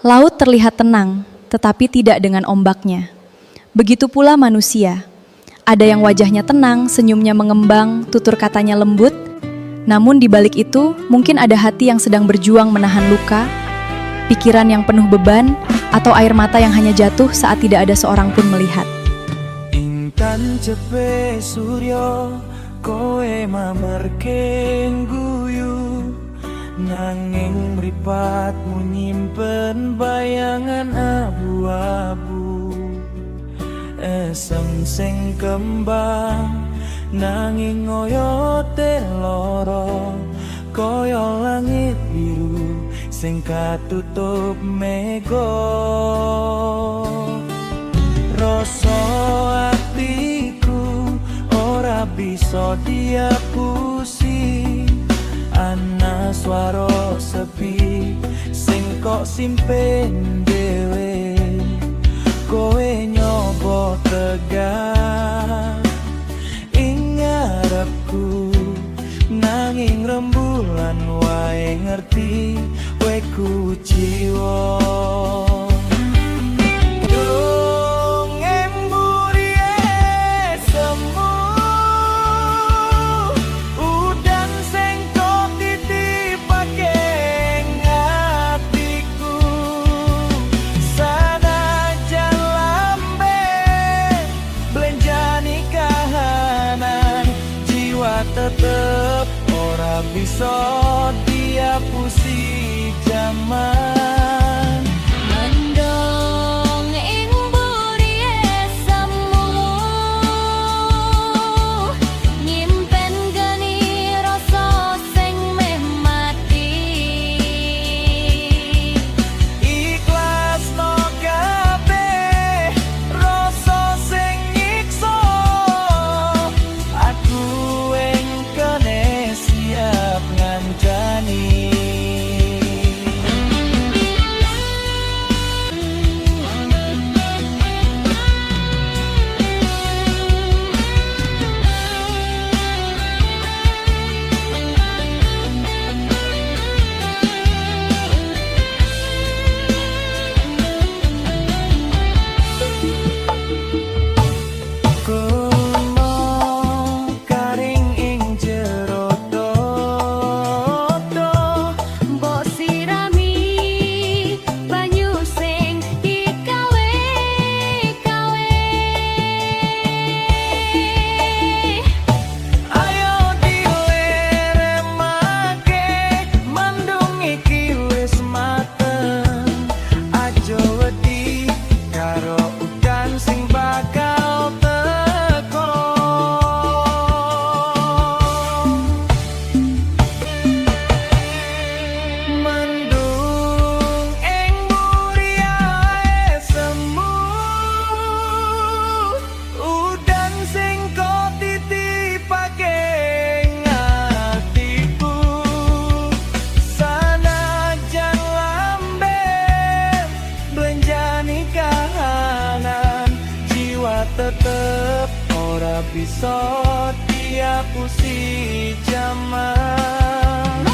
Laut terlihat tenang, tetapi tidak dengan ombaknya. Begitu pula manusia. Ada yang wajahnya tenang, senyumnya mengembang, tutur katanya lembut. Namun di balik itu, mungkin ada hati yang sedang berjuang menahan luka, pikiran yang penuh beban, atau air mata yang hanya jatuh saat tidak ada seorang pun melihat. Intan cepe suryo, kowe mamerking guyu, nanging mripatmu nyimpen bayangan abu-abu. Esem sing kembang nanging oyote loro, koyo langit biru sing katutup mego. Rasa atiku ora bisa diapusi, ana swara sepi sing kok simpen dhewe. Kowe nyoba tegar ing ngarepku, nanging rembulan wae ngerti kowe ku jiwa. Tetep ora bisa diapusi zaman. Mendong ing mburi esemu, nyimpen geni rasa sing meh mati. Ikhlasno kabeh rasa sing nyiksa, aku siap ngancani. Tetep ora bisa diapusi zaman.